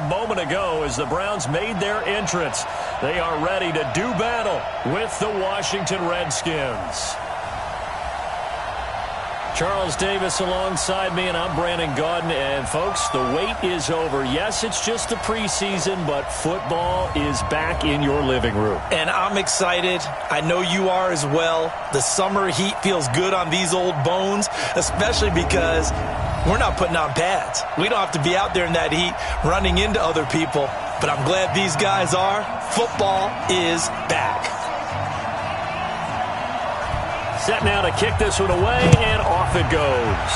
moment ago as the Browns made their entrance. They are ready to do battle with the Washington Redskins. Charles Davis alongside me, and I'm Brandon Gaudin. And, folks, the wait is over. Yes, it's just the preseason, but football is back in your living room. And I'm excited. I know you are as well. The summer heat feels good on these old bones, especially because we're not putting on pads. We don't have to be out there in that heat running into other people. But I'm glad these guys are. Football is back. Set now to kick this one away, and off it goes.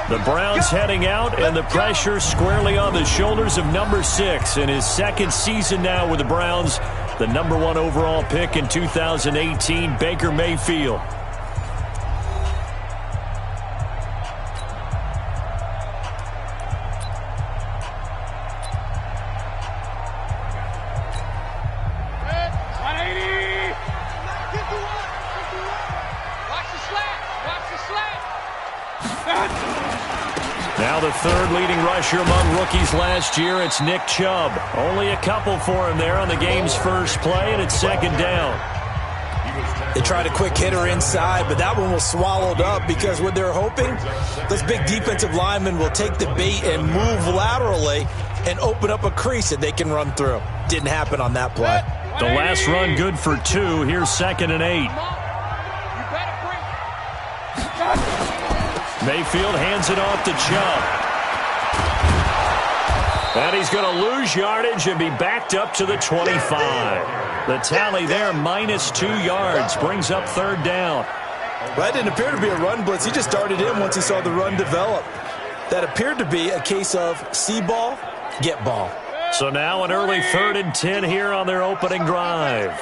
The Browns heading out, and the pressure squarely on the shoulders of number 6 in his second season now with the Browns. The number 1 overall pick in 2018, Baker Mayfield. Now the third leading rusher among rookies last year, it's Nick Chubb. Only a couple for him there on the game's first play, and it's second down. They tried a quick hitter inside, but that one was swallowed up because what they're hoping, those big defensive linemen will take the bait and move laterally and open up a crease that they can run through. Didn't happen on that play. The last run good for 2. Here's 2nd and 8. Mayfield hands it off to Chubb. And he's going to lose yardage and be backed up to the 25. The tally there, -2 yards, brings up 3rd down. Well, that didn't appear to be a run blitz. He just started in once he saw the run develop. That appeared to be a case of see ball, get ball. So now an early 3rd and 10 here on their opening drive.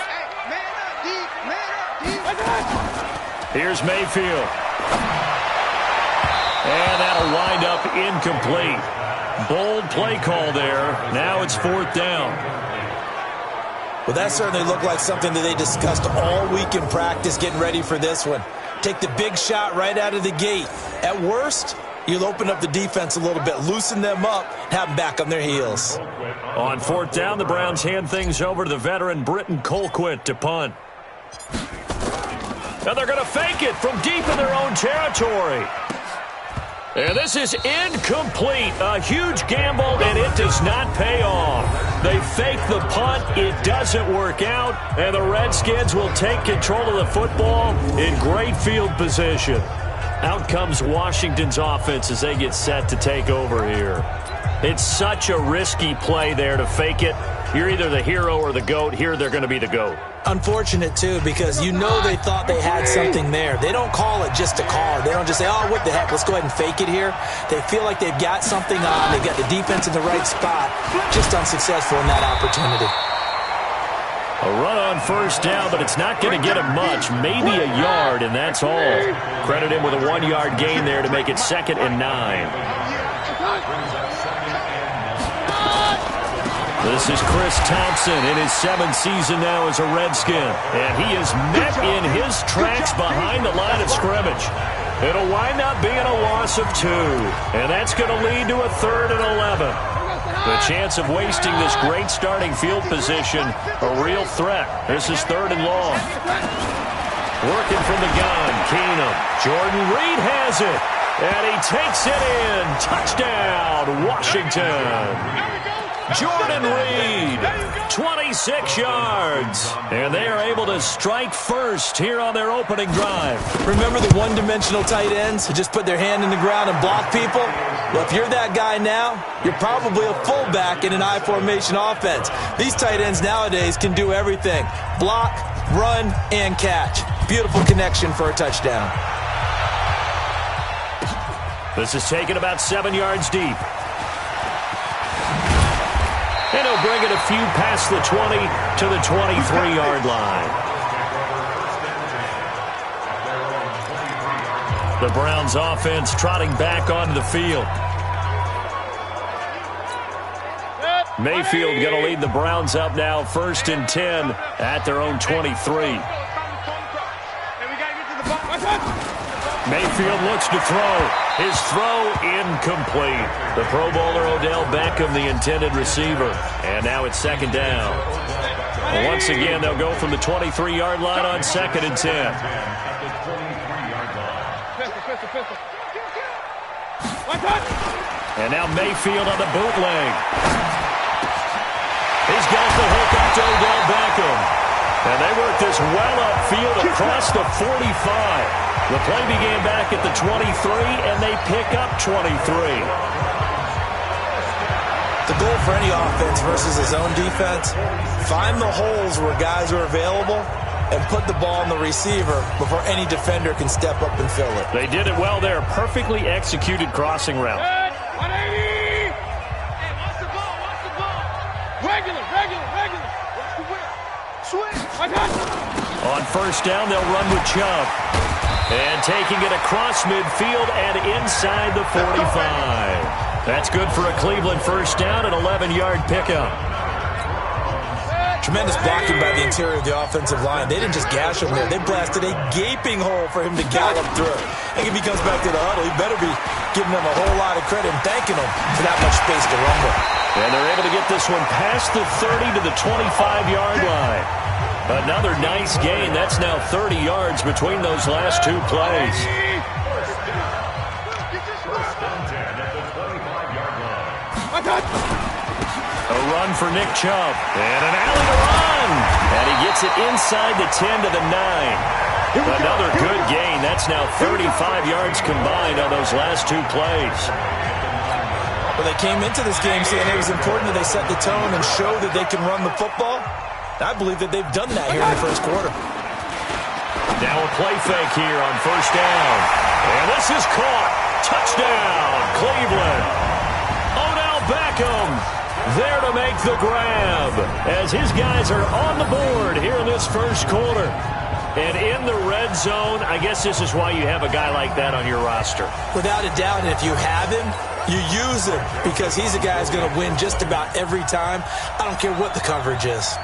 Here's Mayfield. And that'll wind up incomplete. Bold play call there. Now it's 4th down. Well, that certainly looked like something that they discussed all week in practice getting ready for this one. Take the big shot right out of the gate. At worst, you'll open up the defense a little bit, loosen them up, have them back on their heels. On 4th down, the Browns hand things over to the veteran Britton Colquitt to punt. Now they're going to fake it from deep in their own territory. And this is incomplete. A huge gamble, and it does not pay off. They fake the punt. It doesn't work out, and the Redskins will take control of the football in great field position. Out comes Washington's offense as they get set to take over here. It's such a risky play there to fake it. You're either the hero or the GOAT. Here they're going to be the GOAT. Unfortunate, too, because you know they thought they had something there. They don't call it just a call. They don't just say, oh, what the heck, let's go ahead and fake it here. They feel like they've got something on. They've got the defense in the right spot. Just unsuccessful in that opportunity. A run on 1st down, but it's not going to get him much. Maybe a yard, and that's all. Credit him with a 1-yard gain there to make it 2nd and 9. This is Chris Thompson in his 7th season now as a Redskin. And he is met in his tracks behind the line of scrimmage. It'll wind up being a loss of 2. And that's going to lead to a 3rd and 11. The chance of wasting this great starting field position, a real threat. This is 3rd and long. Working from the gun, Keenum. Jordan Reed has it. And he takes it in. Touchdown, Washington. Jordan Reed, 26 yards. And they are able to strike first here on their opening drive. Remember the one-dimensional tight ends who just put their hand in the ground and block people? Well, if you're that guy now, you're probably a fullback in an I-formation offense. These tight ends nowadays can do everything. Block, run, and catch. Beautiful connection for a touchdown. This is taken about 7 yards deep. And he'll bring it a few past the 20 to the 23-yard line. The Browns offense trotting back onto the field. Mayfield going to lead the Browns up now, 1st and 10 at their own 23. Mayfield looks to throw. His throw incomplete. The Pro Bowler Odell Beckham, the intended receiver. And now it's second down. Once again, they'll go from the 23-yard line on 2nd and 10. And now Mayfield on the bootleg. He's got the hook up to Odell Beckham. And they work this well upfield across the 45. The play began back at the 23, and they pick up 23. The goal for any offense versus his own defense, find the holes where guys are available and put the ball on the receiver before any defender can step up and fill it. They did it well there. Perfectly executed crossing route. 180! Hey, watch the ball, watch the ball. Regular. Watch the whip. Switch. I got you. On first down, they'll run with Chubb. And taking it across midfield and inside the 45. That's good for a Cleveland first down, an 11-yard pickup. Tremendous blocking by the interior of the offensive line. They didn't just gash him there. They blasted a gaping hole for him to gallop through. I think if he comes back to the huddle, he better be giving them a whole lot of credit and thanking them for that much space to run with. And they're able to get this one past the 30 to the 25-yard line. Another nice gain. That's now 30 yards between those last two plays. A run for Nick Chubb. And an alley to run. And he gets it inside the 10 to the 9. Another good gain. That's now 35 yards combined on those last two plays. Well, they came into this game saying it was important that they set the tone and show that they can run the football. I believe that they've done that here in the first quarter. Now a play fake here on first down. And this is caught. Touchdown, Cleveland. Odell Beckham there to make the grab as his guys are on the board here in this first quarter. And in the red zone, I guess this is why you have a guy like that on your roster. Without a doubt, and if you have him, you use him because he's a guy who's going to win just about every time. I don't care what the coverage is.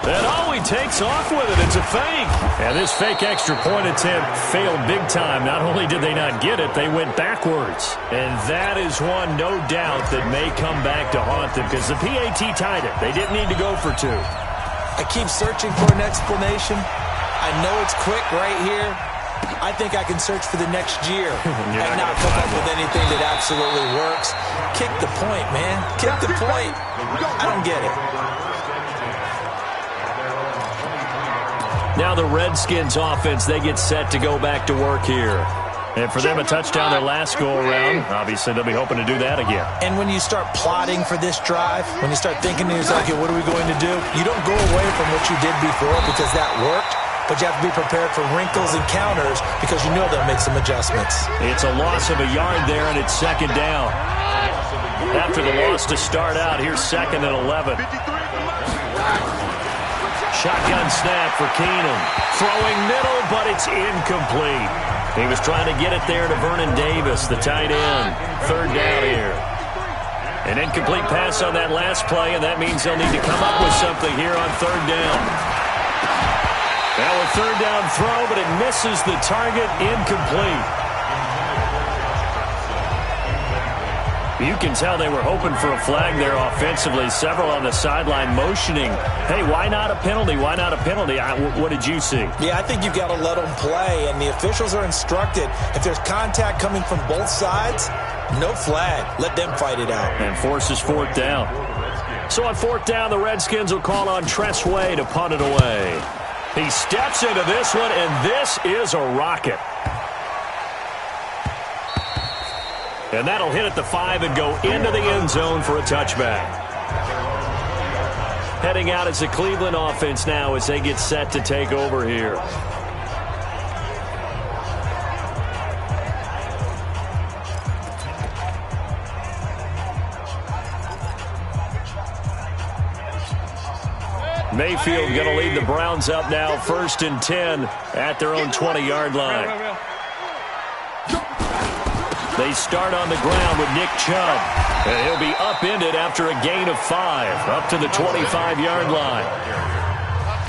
And all he takes off with it, it's a fake. And this fake extra point attempt failed big time. Not only did they not get it, they went backwards. And that is one, no doubt, that may come back to haunt them because the PAT tied it. They didn't need to go for two. I keep searching for an explanation. I know it's quick right here. I think I can search for the next year and not come up with anything that absolutely works. Kick the point, man. Kick the point. I don't get it. Now the Redskins offense, they get set to go back to work here. And for them, a touchdown their last go-around. Obviously, they'll be hoping to do that again. And when you start plotting for this drive, when you start thinking to yourself, okay, what are we going to do? You don't go away from what you did before because that worked, but you have to be prepared for wrinkles and counters because you know they'll make some adjustments. It's a loss of a yard there, and it's second down. After the loss to start out, here's 2nd and 11. Shotgun snap for Keenum. Throwing middle, but it's incomplete. He was trying to get it there to Vernon Davis, the tight end. 3rd down here. An incomplete pass on that last play, and that means they'll need to come up with something here on 3rd down. Now a 3rd down throw, but it misses the target, incomplete. You can tell they were hoping for a flag there offensively. Several on the sideline motioning, hey, why not a penalty? Why not a penalty? What did you see? Yeah, I think you've got to let them play, and the officials are instructed. If there's contact coming from both sides, no flag. Let them fight it out. And forces 4th down. So on 4th down, the Redskins will call on Tress Way to punt it away. He steps into this one, and this is a rocket. And that'll hit at the 5 and go into the end zone for a touchback. Heading out as the Cleveland offense now as they get set to take over here. Mayfield going to lead the Browns up now, 1st and 10 at their own 20-yard line. They start on the ground with Nick Chubb. And he'll be upended after a gain of 5, up to the 25-yard line.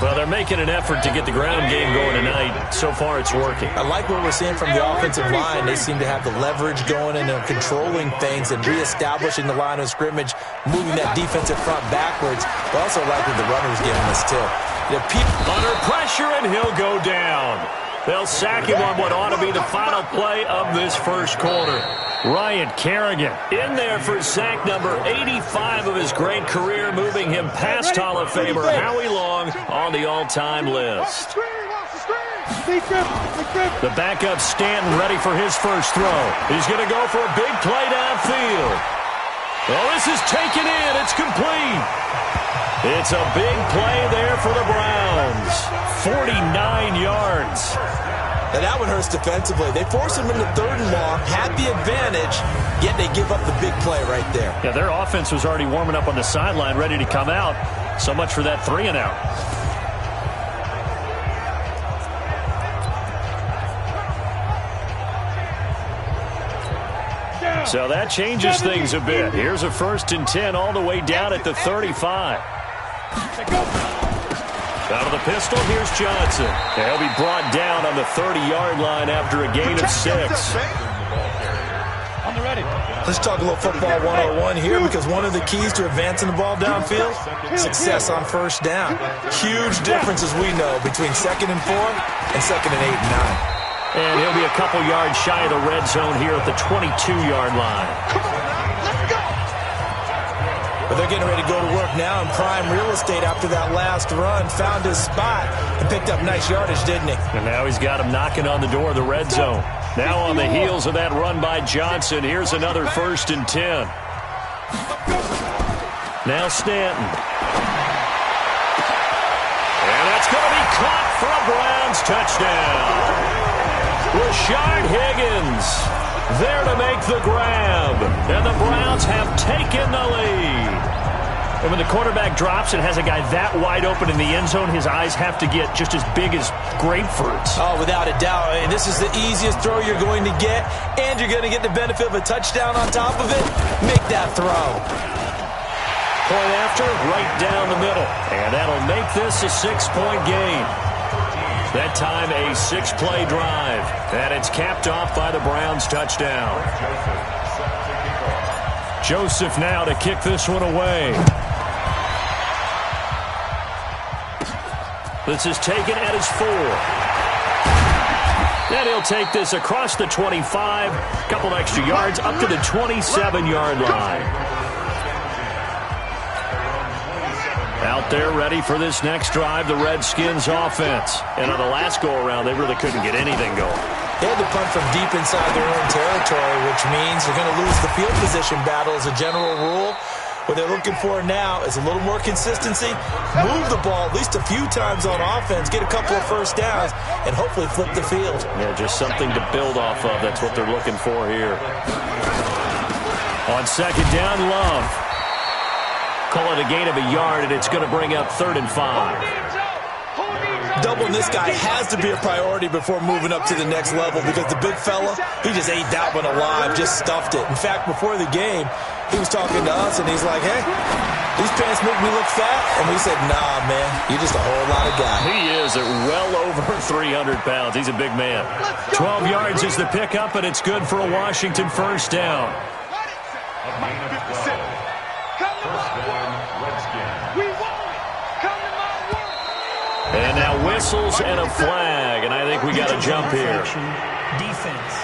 Well, they're making an effort to get the ground game going tonight. So far, it's working. I like what we're seeing from the offensive line. They seem to have the leverage going, and they're controlling things and reestablishing the line of scrimmage, moving that defensive front backwards. But also like what the runner's giving us, too. Under pressure, and he'll go down. They'll sack him on what ought to be the final play of this first quarter. Ryan Kerrigan in there for sack number 85 of his great career, moving him past Hall of Famer Howie Long on the all-time list. The backup Stanton ready for his first throw. He's going to go for a big play downfield. Oh, this is taken in. It's complete. It's a big play there for the Browns. 49 yards. Now that one hurts defensively. They force him into 3rd and long, had the advantage, yet they give up the big play right there. Yeah, their offense was already warming up on the sideline, ready to come out. So much for that 3 and out. So that changes things a bit. Here's a 1st and 10 all the way down at the 35. Out of the pistol, here's Johnson. He'll be brought down on the 30-yard line after a gain of 6. On the ready. Let's talk a little football 101 here, because one of the keys to advancing the ball downfield, success on 1st down. Huge difference, as we know, between 2nd and 4 and 2nd and 8 and 9. And he'll be a couple yards shy of the red zone here at the 22-yard line. But they're getting ready to go to work now in prime real estate after that last run. Found his spot and picked up nice yardage, didn't he? And now he's got him knocking on the door of the red zone. Now on the heels of that run by Johnson, here's another 1st and 10. Now Stanton. And that's going to be caught for a Browns touchdown. Rashard Higgins there to make the grab. And the Browns have taken the lead. And when the quarterback drops and has a guy that wide open in the end zone, his eyes have to get just as big as grapefruits. Oh, without a doubt. And this is the easiest throw you're going to get, and you're going to get the benefit of a touchdown on top of it. Make that throw. Point after, right down the middle. And that'll make this a 6-point game. That time a 6-play drive. And it's capped off by the Browns touchdown. Joseph now to kick this one away. This is taken at his 4. Then he'll take this across the 25. A couple extra yards up to the 27-yard line. Out there ready for this next drive, the Redskins offense. And on the last go-around, they really couldn't get anything going. They had to punt from deep inside their own territory, which means they're going to lose the field position battle as a general rule. What they're looking for now is a little more consistency, move the ball at least a few times on offense, get a couple of 1st downs, and hopefully flip the field. Yeah, just something to build off of. That's what they're looking for here. On 2nd down, Love. Call it a gain of a yard, and it's going to bring up 3rd and 5. Doubling this guy has to be a priority before moving up to the next level, because the big fella, he just ate that one alive, just stuffed it. In fact, before the game, he was talking to us, and he's like, hey, these pants make me look fat. And we said, nah, man, you're just a whole lot of guy. He is at well over 300 pounds. He's a big man. 12 yards is the pickup, and it's good for a Washington 1st down. And now whistles and a flag, and I think we got a jump here. Defense.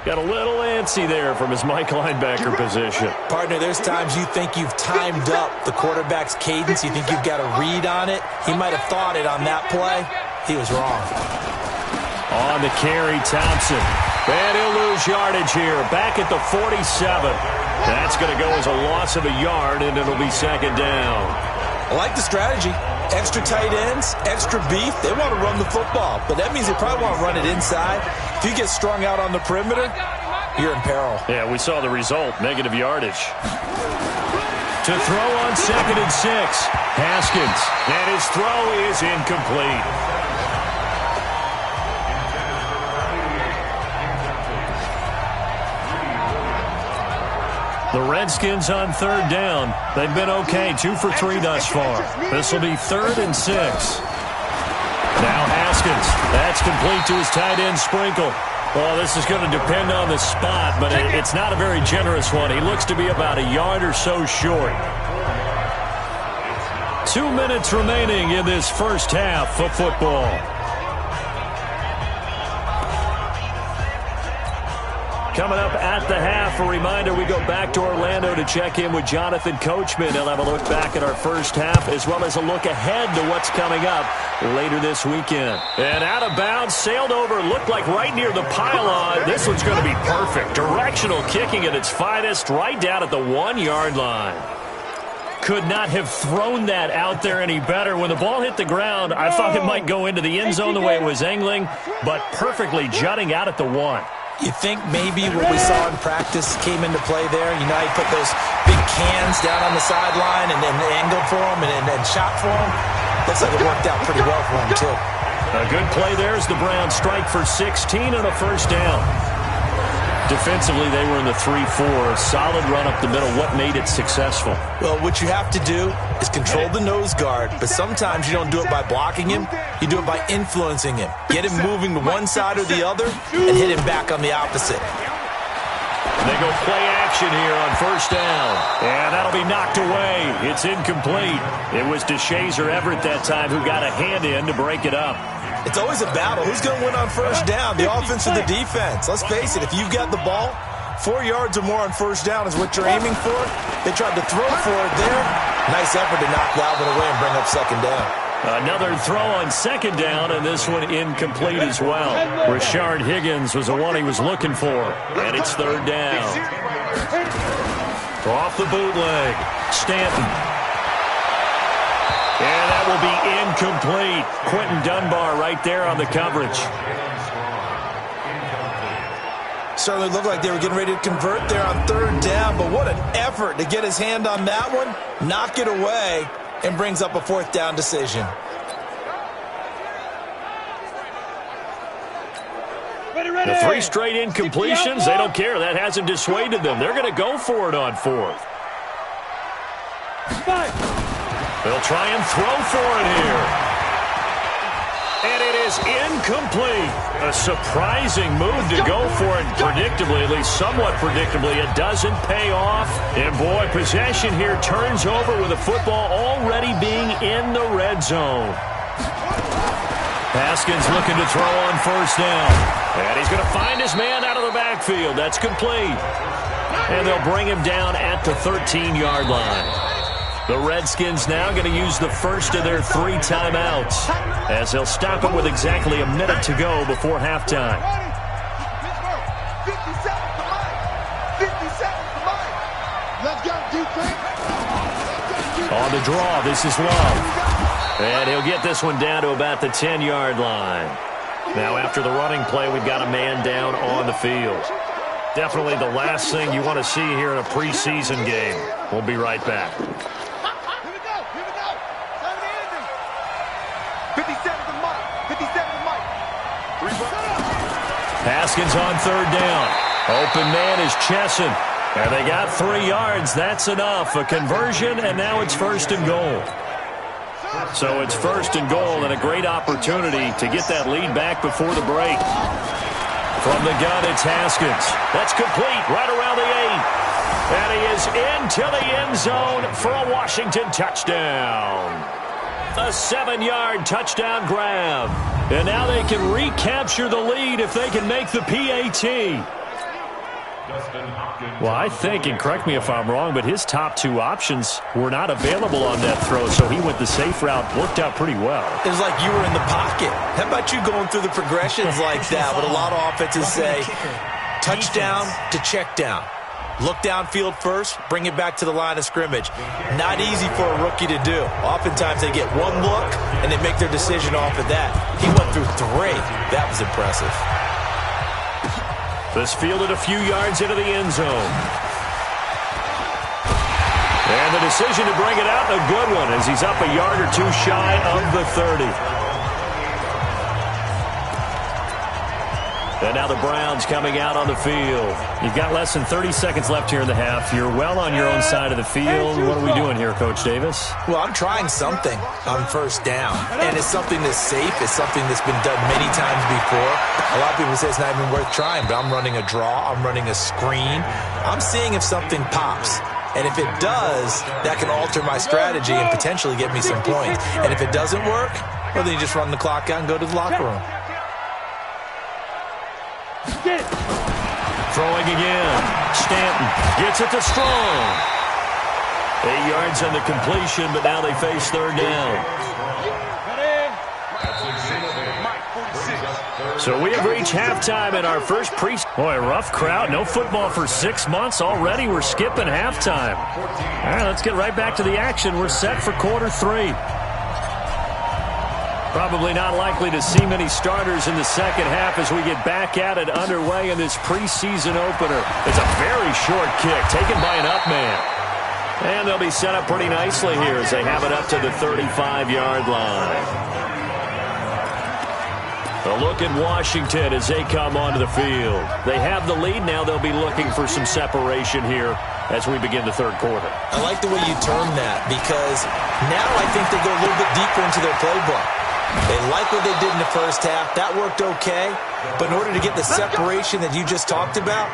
Got a little antsy there from his Mike linebacker position. Partner, there's times you think you've timed up the quarterback's cadence. You think you've got a read on it. He might have thought it on that play. He was wrong. On the carry, Thompson. And he'll lose yardage here. Back at the 47. That's going to go as a loss of a yard, and it'll be 2nd down. I like the strategy. Extra tight ends, extra beef. They want to run the football, but that means they probably want to run it inside. If you get strung out on the perimeter, you're in peril. Yeah, we saw the result, negative yardage. To throw on 2nd and 6, Haskins. And his throw is incomplete. The Redskins on third down. They've been okay, 2 for 3 thus far. This will be 3rd and 6. Now Haskins. That's complete to his tight end, Sprinkle. Well, this is going to depend on the spot, but it's not a very generous one. He looks to be about a yard or so short. 2 minutes remaining in this first half of football. Coming up at the half, a reminder, we go back to Orlando to check in with Jonathan Coachman. He'll have a look back at our first half as well as a look ahead to what's coming up later this weekend. And out of bounds, sailed over, looked like right near the pylon. This one's going to be perfect. Directional kicking at its finest, right down at the 1-yard line. Could not have thrown that out there any better. When the ball hit the ground, I thought it might go into the end zone the way it was angling, but perfectly jutting out at the 1. You think maybe what we saw in practice came into play there? You know, he put those big cans down on the sideline and then angled for him and shot for him. Looks like it worked out pretty well for him, too. A good play there as the Browns strike for 16 on a first down. Defensively, they were in the 3-4. Solid run up the middle. What made it successful? Well, what you have to do is control the nose guard, but sometimes you don't do it by blocking him. You do it by influencing him. Get him moving to one side or the other and hit him back on the opposite. They go play action here on first down. And that'll be knocked away. It's incomplete. It was DeShazer Everett that time who got a hand in to break it up. It's always a battle. Who's going to win on first down, the offense or the defense? Let's face it, if you've got the ball, 4 yards or more on first down is what you're aiming for. They tried to throw for it there. Nice effort to knock Galvin away and bring up second down. Another throw on second down, and this one incomplete as well. Rashard Higgins was the one he was looking for, and it's third down. Off the bootleg, Stanton. And that will be incomplete. Quentin Dunbar right there on the coverage. Certainly looked like they were getting ready to convert there on third down, but what an effort to get his hand on that one, knock it away, and brings up a fourth down decision. The 3 straight incompletions, they don't care. That hasn't dissuaded them. They're going to go for it on 4th. They'll try and throw for it here. And it is incomplete. A surprising move to go for it. Predictably, at least somewhat predictably, it doesn't pay off. And boy, possession here turns over with the football already being in the red zone. Haskins looking to throw on first down. And he's going to find his man out of the backfield. That's complete. And they'll bring him down at the 13-yard line. The Redskins now going to use the first of their 3 timeouts as they'll stop it with exactly a minute to go before halftime. On the draw, this is Love. And he'll get this one down to about the 10-yard line. Now after the running play, we've got a man down on the field. Definitely the last thing you want to see here in a preseason game. We'll be right back. Haskins on third down. Open man is Chesson. And they got 3 yards. That's enough. A conversion, and now it's first and goal. So it's first and goal, and a great opportunity to get that lead back before the break. From the gun, it's Haskins. That's complete right around the 8. And he is into the end zone for a Washington touchdown. A 7-yard touchdown grab. And now they can recapture the lead if they can make the PAT. Well, I think, and correct me if I'm wrong, but his top 2 options were not available on that throw, so he went the safe route. Worked out pretty well. It was like you were in the pocket. How about you going through the progressions like that? But a lot of offenses say touchdown to check down. Look downfield first, bring it back to the line of scrimmage. Not easy for a rookie to do. Oftentimes they get one look, and they make their decision off of that. He went through 3. That was impressive. This fielded a few yards into the end zone. And the decision to bring it out, a good one, as he's up a yard or 2 shy of the 30. And now the Browns coming out on the field. You've got less than 30 seconds left here in the half. You're well on your own side of the field. What are we doing here, Coach Davis? Well, I'm trying something on first down. And it's something that's safe. It's something that's been done many times before. A lot of people say it's not even worth trying, but I'm running a draw. I'm running a screen. I'm seeing if something pops. And if it does, that can alter my strategy and potentially get me some points. And if it doesn't work, well, then you just run the clock out and go to the locker room. Throwing again. Stanton gets it to Strong. 8 yards on the completion, but now they face third down. So we have reached halftime in our first Boy, rough crowd. No football for 6 months. Already we're skipping halftime. All right, let's get right back to the action. We're set for quarter 3. Probably not likely to see many starters in the second half as we get back at it underway in this preseason opener. It's a very short kick taken by an up man. And they'll be set up pretty nicely here as they have it up to the 35-yard line. A look at Washington as they come onto the field. They have the lead. Now they'll be looking for some separation here as we begin the third quarter. I like the way you term that because now I think they go a little bit deeper into their playbook. They like what they did in the first half. That worked okay. But in order to get the separation that you just talked about,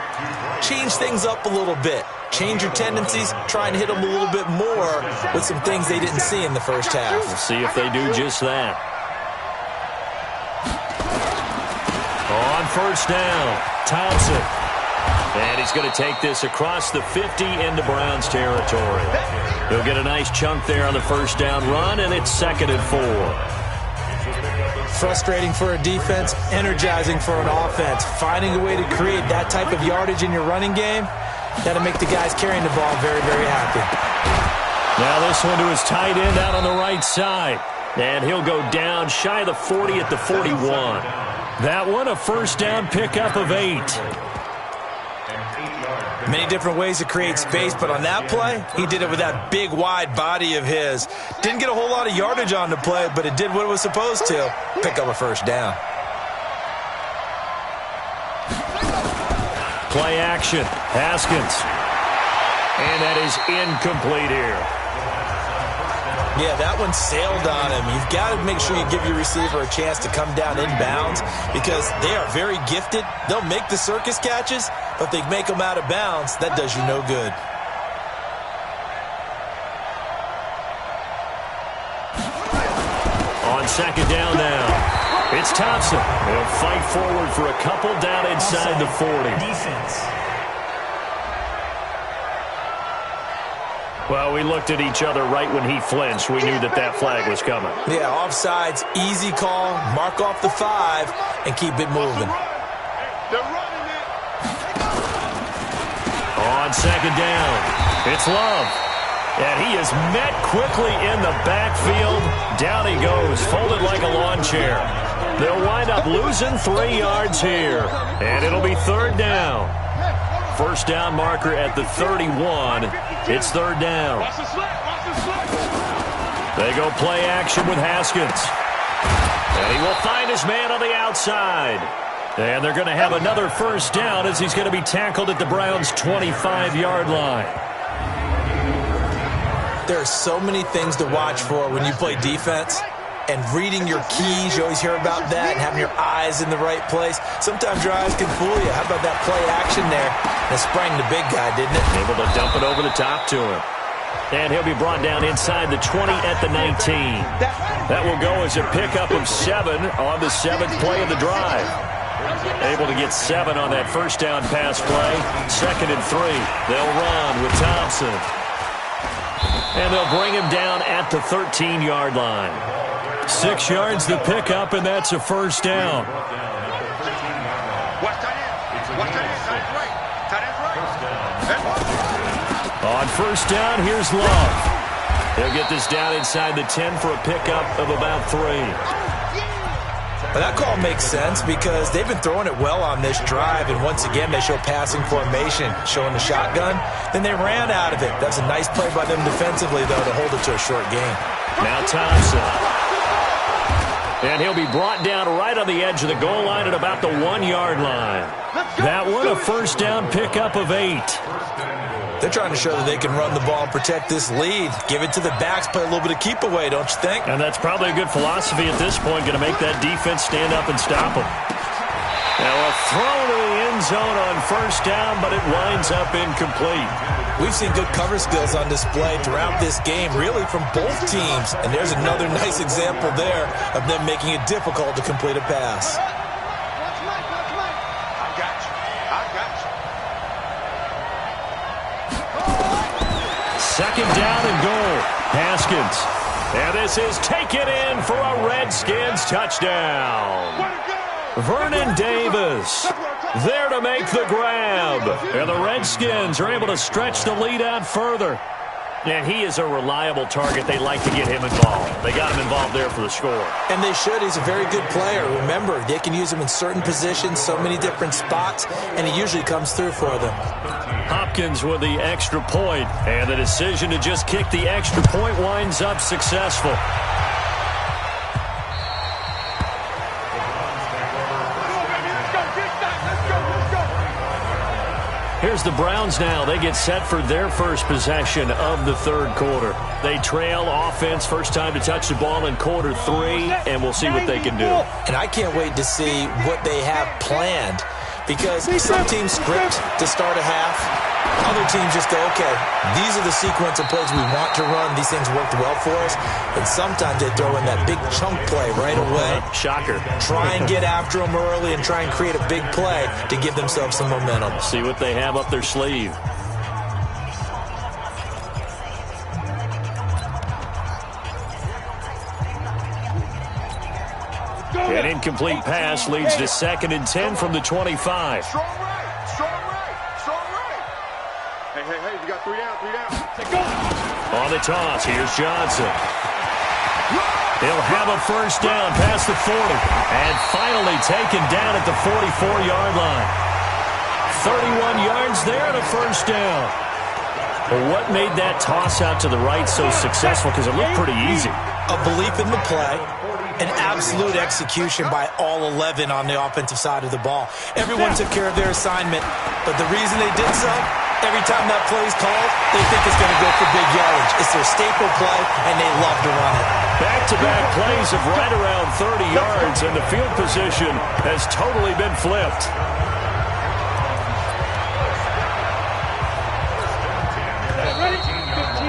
change things up a little bit. Change your tendencies. Try and hit them a little bit more with some things they didn't see in the first half. We'll see if they do just that. On first down, Thompson. And he's going to take this across the 50 into Browns territory. He'll get a nice chunk there on the first down run, and it's 2nd and 4. Frustrating for a defense, energizing for an offense. Finding a way to create that type of yardage in your running game, that'll make the guys carrying the ball very, very happy. Now this one to his tight end out on the right side. And he'll go down shy of the 40 at the 41. That one, a first down pickup of 8. Many different ways to create space, but on that play, he did it with that big, wide body of his. Didn't get a whole lot of yardage on the play, but it did what it was supposed to. Pick up a first down. Play action. Haskins. And that is incomplete here. Yeah, that one sailed on him. You've got to make sure you give your receiver a chance to come down inbounds because they are very gifted. They'll make the circus catches, but if they make them out of bounds, that does you no good. On second down now, it's Thompson. He'll fight forward for a couple down inside the 40. Defense. Well, we looked at each other right when he flinched. We knew that that flag was coming. Yeah, offsides, easy call, mark off the 5, and keep it moving. On second down, it's Love. And he is met quickly in the backfield. Down he goes, folded like a lawn chair. They'll wind up losing 3 yards here. And it'll be third down. First down marker at the 31. It's third down. They go play action with Haskins. And he will find his man on the outside. And they're going to have another first down as he's going to be tackled at the Browns' 25-yard line. There are so many things to watch for when you play defense. And reading your keys, you always hear about that, and having your eyes in the right place. Sometimes your eyes can fool you. How about that play action there? That sprang the big guy, didn't it? Able to dump it over the top to him. And he'll be brought down inside the 20 at the 19. That will go as a pickup of 7 on the 7th play of the drive. Able to get 7 on that first down pass play. 2nd and 3. They'll run with Thompson. And they'll bring him down at the 13-yard line. 6 yards the pickup, and that's a first down. On first down, here's Love. He'll get this down inside the 10 for a pickup of about 3. But that call makes sense because they've been throwing it well on this drive, and once again they show passing formation, showing the shotgun. Then they ran out of it. That's a nice play by them defensively, though, to hold it to a short game. Now Thompson. And he'll be brought down right on the edge of the goal line at about the 1-yard line. That one, a first down pickup of 8. They're trying to show that they can run the ball and protect this lead. Give it to the backs, play a little bit of keep away, don't you think? And that's probably a good philosophy at this point, going to make that defense stand up and stop them. Now a throw to the end zone on first down, but it winds up incomplete. We've seen good cover skills on display throughout this game, really from both teams. And there's another nice example there of them making it difficult to complete a pass. Second down and goal. Haskins. And this is taken in for a Redskins touchdown. Vernon Davis there to make the grab. And the Redskins are able to stretch the lead out further. And he is a reliable target. They like to get him involved. They got him involved there for the score. And they should. He's a very good player. Remember, they can use him in certain positions, so many different spots, and he usually comes through for them. Hopkins with the extra point, and the decision to just kick the extra point winds up successful. Here's the Browns now. They get set for their first possession of the third quarter. They trail offense first time to touch the ball in quarter 3, and we'll see what they can do. And I can't wait to see what they have planned, because some teams script to start a half. Other teams just go, okay, these are the sequence of plays we want to run. These things worked well for us. And sometimes they throw in that big chunk play right away. Shocker. Try and get after them early and try and create a big play to give themselves some momentum. See what they have up their sleeve. An incomplete pass leads to 2nd and 10 from the 25. Strong right, strong right, strong right. Hey, we got 3 down. Let's go. On the toss, here's Johnson. He'll have a first down past the 40. And finally taken down at the 44-yard line. 31 yards there and a first down. Well, what made that toss out to the right so successful? Because it looked pretty easy. A belief in the play. An absolute execution by all 11 on the offensive side of the ball. Everyone took care of their assignment, but the reason they did so, every time that play is called, they think it's going to go for big yardage. It's their staple play, and they love to run it. Back-to-back plays of right around 30 yards, and the field position has totally been flipped. Ready? 15-1.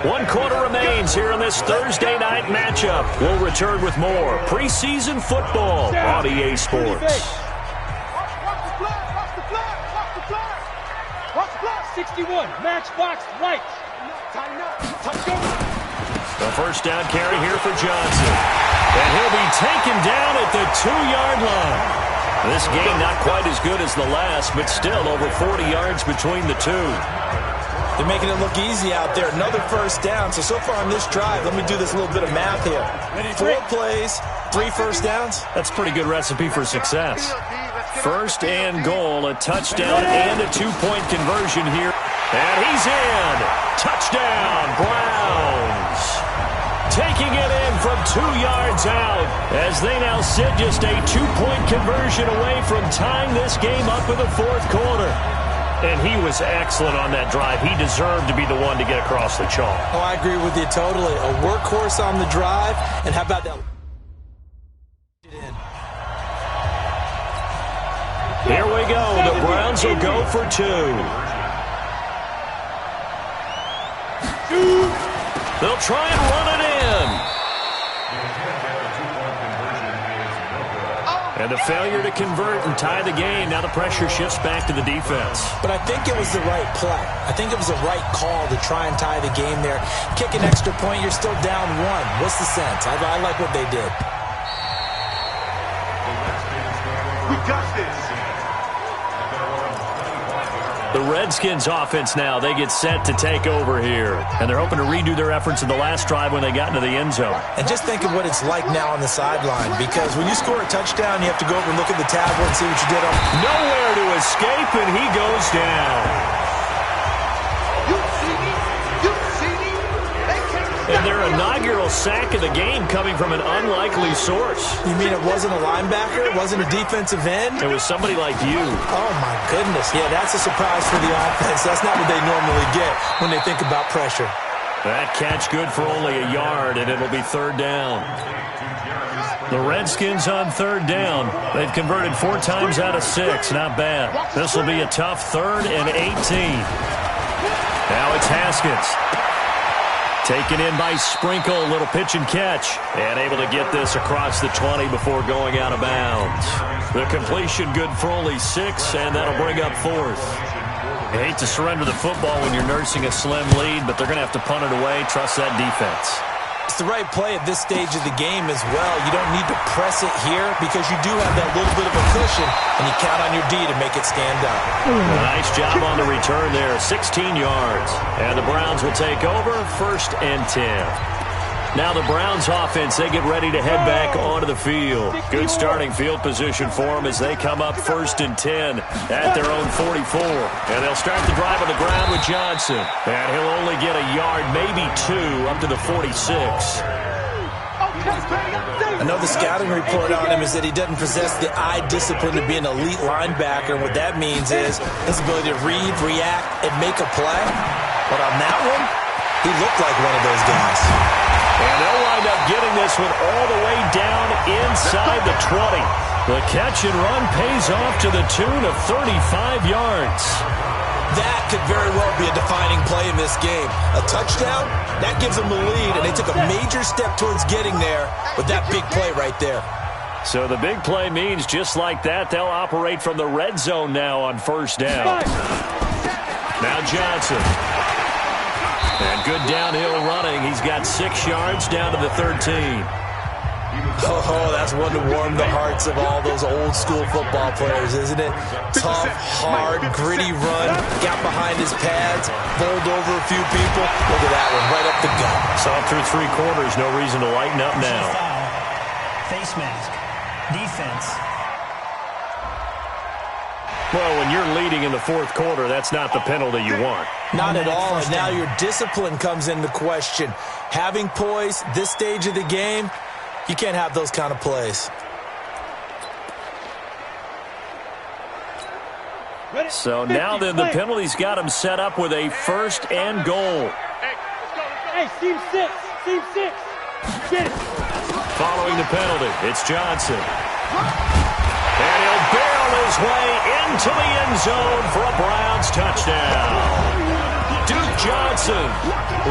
1 quarter remains here in this Thursday night matchup. We'll return with more preseason football on EA Sports. Watch the flag. Watch the flag. 61. Matchbox right. Tighten up. Touch go. The first down carry here for Johnson. And he'll be taken down at the 2-yard line. This game not quite as good as the last, but still over 40 yards between the two. They're making it look easy out there. Another first down. So far on this drive, let me do this little bit of math here. 4 plays, 3 first downs. That's a pretty good recipe for success. First and goal, a touchdown and a 2-point conversion here. And he's in. Touchdown, Browns. Taking it in from 2 yards out as they now sit just a 2-point conversion away from tying this game up in the fourth quarter. And he was excellent on that drive. He deserved to be the one to get across the chalk. Oh, I agree with you totally. A workhorse on the drive. And how about that? Here we go. The Browns will go for 2. They'll try and run it in. And the failure to convert and tie the game. Now the pressure shifts back to the defense. But I think it was the right play. I think it was the right call to try and tie the game there. Kick an extra point, you're still down 1. What's the sense? I like what they did. We got this. The Redskins offense now, they get set to take over here. And they're hoping to redo their efforts in the last drive when they got into the end zone. And just think of what it's like now on the sideline, because when you score a touchdown, you have to go over and look at the tablet and see what you did on. Nowhere to escape, and he goes down. You see me? They can't stop. And And their inaugural sack of the game coming from an unlikely source. You mean it wasn't a linebacker? It wasn't a defensive end? It was somebody like you. Oh, my goodness. Yeah, that's a surprise for the offense. That's not what they normally get when they think about pressure. That catch good for only a yard, and it'll be third down. The Redskins on third down. They've converted 4 times out of 6. Not bad. This will be a tough 3rd and 18. Now it's Haskins. Taken in by Sprinkle. A little pitch and catch. And able to get this across the 20 before going out of bounds. The completion good for only 6, and that'll bring up 4th. You hate to surrender the football when you're nursing a slim lead, but they're going to have to punt it away. Trust that defense. It's the right play at this stage of the game as well. You don't need to press it here because you do have that little bit of a cushion, and you count on your D to make it stand up. Nice job on the return there, 16 yards. And the Browns will take over, 1st and 10. Now the Browns offense, they get ready to head back onto the field. Good starting field position for them as they come up 1st and 10 at their own 44. And they'll start the drive on the ground with Johnson. And he'll only get a yard, maybe 2, up to the 46. I know the scouting report on him is that he doesn't possess the eye discipline to be an elite linebacker. What that means is his ability to read, react, and make a play. But on that one, he looked like one of those guys. And they'll wind up getting this one all the way down inside the 20. The catch and run pays off to the tune of 35 yards. That could very well be a defining play in this game. A touchdown, that gives them the lead, and they took a major step towards getting there with that big play right there. So the big play means just like that, they'll operate from the red zone now on 1st down. Now Johnson. And good downhill running. He's got 6 yards down to the 13. Oh, that's one to warm the hearts of all those old school football players, isn't it? Tough, hard, gritty run. Got behind his pads, bowled over a few people. Look at that one, right up the gut. Saw through 3 quarters. No reason to lighten up now. Face mask. Defense. Well, when you're leading in the 4th quarter, that's not the penalty you want. Not at all, and now your discipline comes into question. Having poise, this stage of the game, you can't have those kind of plays. So now then, the penalty's got him set up with a 1st and goal. Hey, team 6. Team 6. Get it. Following the penalty, it's Johnson. And he'll barrel his way into the end zone for a Browns touchdown. Duke Johnson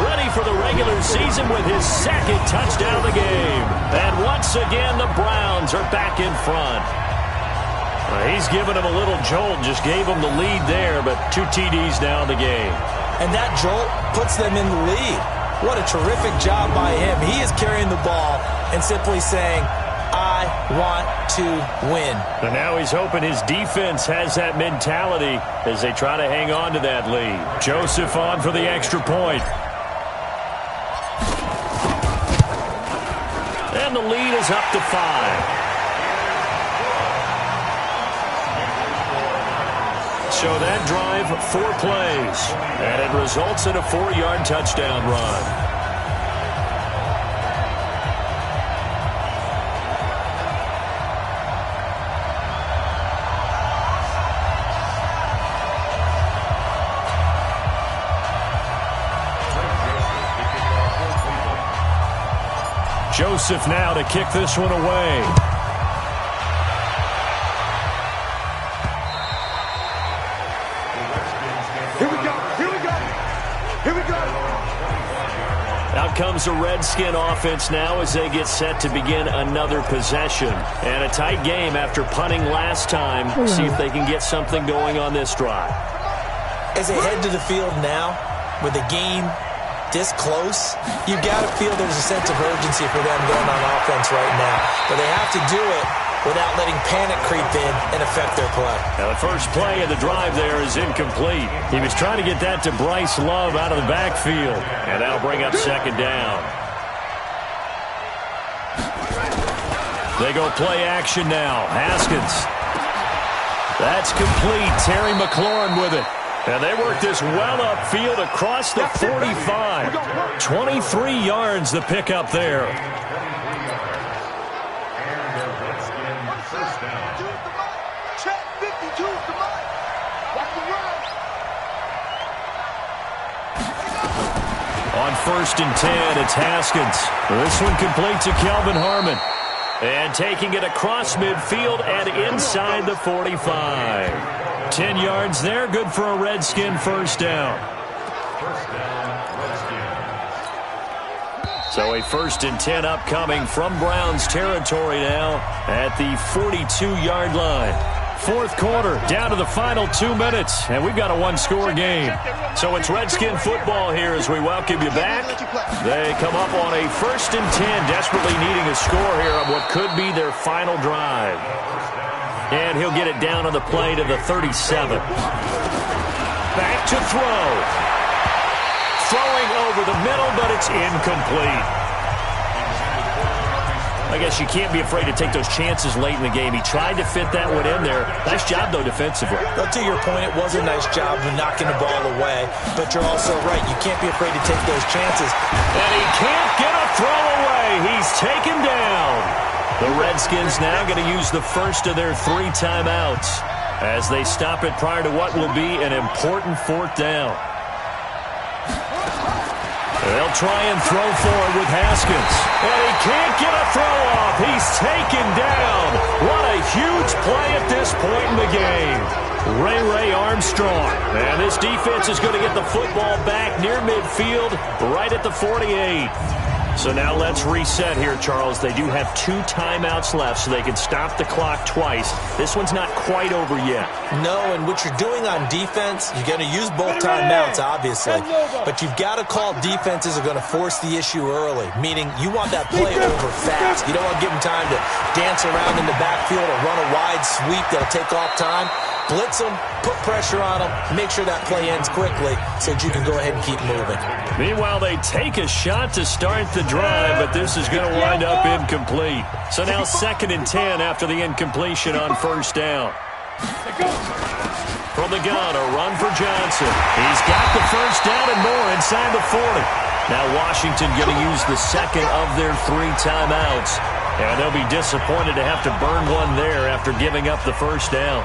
ready for the regular season with his 2nd touchdown of the game. And once again, the Browns are back in front. He's given him a little jolt, just gave him the lead there, but 2 TDs now in the game. And that jolt puts them in the lead. What a terrific job by him. He is carrying the ball and simply saying, I want to win. And now he's hoping his defense has that mentality as they try to hang on to that lead. Joseph on for the extra point. And the lead is up to 5. So that drive, 4 plays, and it results in a 4-yard touchdown run. Joseph now to kick this one away. Out comes the Redskin offense now as they get set to begin another possession. And a tight game after punting last time. See if they can get something going on this drive. As they head to the field now, with the game this close, you've got to feel there's a sense of urgency for them going on offense right now. But they have to do it without letting panic creep in and affect their play. Now the first play of the drive there is incomplete. He was trying to get that to Bryce Love out of the backfield. And that'll bring up 2nd down. They go play action now. Haskins. That's complete. Terry McLaurin with it. And they work this well upfield across the 45. 23 yards the pick up there. On 1st and 10, it's Haskins. This one complete to Kelvin Harmon. And taking it across midfield and inside the 45. 10 yards there, good for a Redskin first down. So a 1st and 10 upcoming from Browns territory now at the 42-yard line. 4th quarter, down to the final 2 minutes, and we've got a one-score game. So it's Redskin football here as we welcome you back. They come up on a 1st and 10, desperately needing a score here on what could be their final drive. And he'll get it down on the play to the 37. Back to throw. Throwing over the middle, but it's incomplete. I guess you can't be afraid to take those chances late in the game. He tried to fit that one in there. Nice job, though, defensively. Well, to your point, it was a nice job of knocking the ball away. But you're also right. You can't be afraid to take those chances. And he can't get a throw away. He's taken down. The Redskins now going to use the first of their 3 timeouts as they stop it prior to what will be an important 4th down. They'll try and throw forward with Haskins. And he can't get a throw off. He's taken down. What a huge play at this point in the game. Ray Armstrong. And this defense is going to get the football back near midfield, right at the 48. So now let's reset here, Charles. They do have 2 timeouts left, so they can stop the clock twice. This one's not quite over yet. No, and what you're doing on defense, you're going to use both timeouts, obviously. But you've got to call defenses are going to force the issue early, meaning you want that play over fast. You don't want to give them time to dance around in the backfield or run a wide sweep that'll take off time. Blitz them, put pressure on them, make sure that play ends quickly so that you can go ahead and keep moving. Meanwhile, they take a shot to start the drive, but this is going to wind up incomplete. So now 2nd and 10 after the incompletion on 1st down. From the gun, a run for Johnson. He's got the 1st down and more inside the 40. Now Washington going to use the 2nd of their 3 timeouts. And they'll be disappointed to have to burn one there after giving up the 1st down.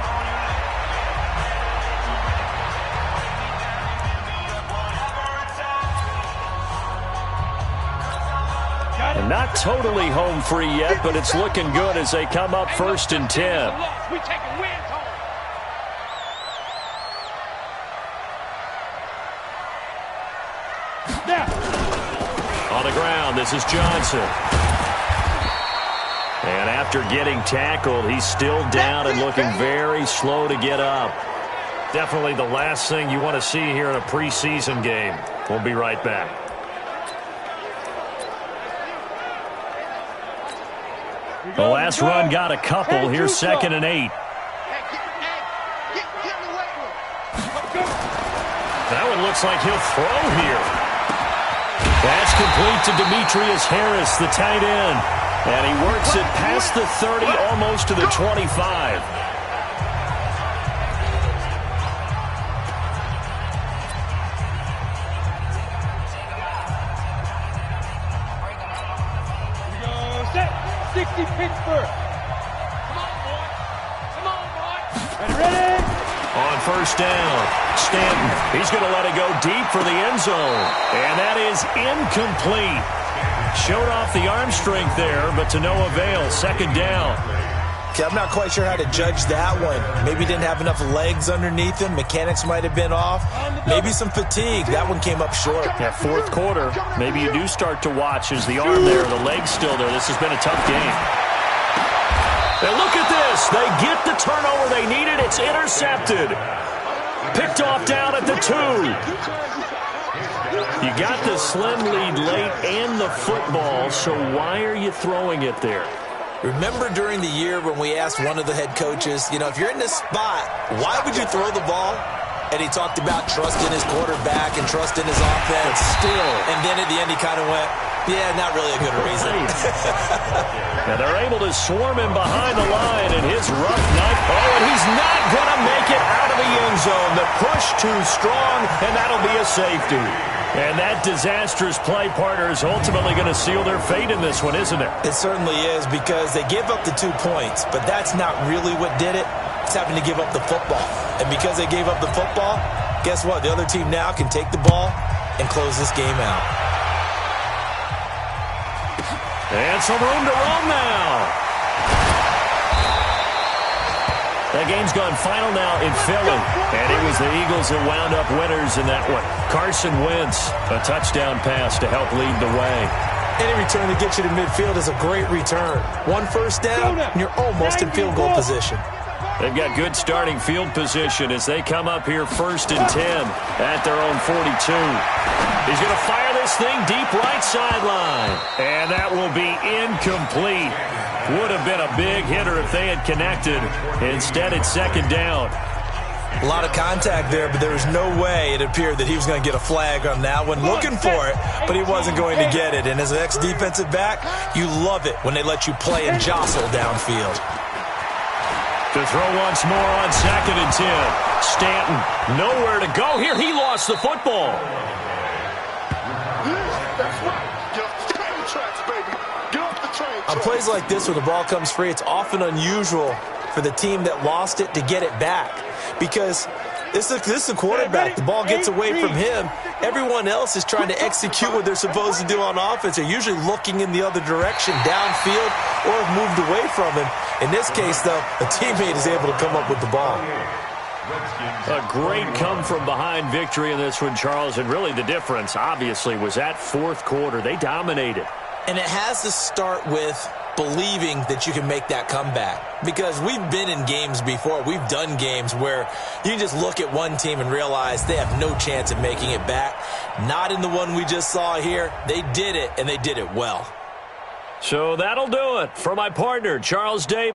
Not totally home free yet, but it's looking good as they come up 1st and 10. On the ground, this is Johnson. And after getting tackled, he's still down and looking very slow to get up. Definitely the last thing you want to see here in a preseason game. We'll be right back. The last run got a couple. Here's 2nd and 8. That one looks like he'll throw here. That's complete to Demetrius Harris, the tight end. And he works it past the 30, almost to the 25. Pittsburgh. Come on, boy. Come on, boy. Ready? On 1st down, Stanton. He's going to let it go deep for the end zone. And that is incomplete. Showed off the arm strength there, but to no avail. 2nd down. Okay, I'm not quite sure how to judge that one. Maybe he didn't have enough legs underneath him. Mechanics might have been off. Maybe some fatigue. That one came up short. Yeah, 4th quarter. Maybe you do start to watch as the arm there, the leg's still there. This has been a tough game. And look at this. They get the turnover they needed. It's intercepted. Picked off down at the 2. You got the slim lead late and the football, so why are you throwing it there? Remember during the year when we asked one of the head coaches, if you're in this spot, why would you throw the ball? And he talked about trusting his quarterback and trusting his offense. But still. And then at the end he kind of went, Yeah, not really a good reason. Now they're able to swarm him behind the line, and his rough night. Oh, and he's not going to make it out of the end zone. The push too strong, and that'll be a safety. And that disastrous play, partner, is ultimately going to seal their fate in this one, isn't it? It certainly is, because they gave up the 2 points, but that's not really what did it. It's having to give up the football. And because they gave up the football, guess what? The other team now can take the ball and close this game out. And some room to roam now. That game's gone final now in Philly. And it was the Eagles that wound up winners in that one. Carson Wentz, a touchdown pass to help lead the way. Any return to get you to midfield is a great return. 1 first down, and you're almost in field goal position. They've got good starting field position as they come up here 1st and 10 at their own 42. He's going to fire this thing deep right sideline. And that will be incomplete. Would have been a big hitter if they had connected. Instead, it's 2nd down. A lot of contact there, but there was no way it appeared that he was going to get a flag on that one. Looking for it, but he wasn't going to get it. And as an ex-defensive back, you love it when they let you play and jostle downfield. To throw once more on 2nd and 10. Stanton, nowhere to go here. He lost the football. That's right. Get off the train tracks, baby. Get off the train tracks. On plays like this where the ball comes free, it's often unusual for the team that lost it to get it back. Because this is the quarterback. The ball gets away from him. Everyone else is trying to execute what they're supposed to do on offense. They're usually looking in the other direction, downfield, or have moved away from him. In this case, though, a teammate is able to come up with the ball. A great come-from-behind victory in this one, Charles. And really the difference, obviously, was that 4th quarter. They dominated. And it has to start with believing that you can make that comeback. Because we've been in games before. We've done games where you can just look at one team and realize they have no chance of making it back. Not in the one we just saw here. They did it, and they did it well. So that'll do it for my partner, Charles Davis.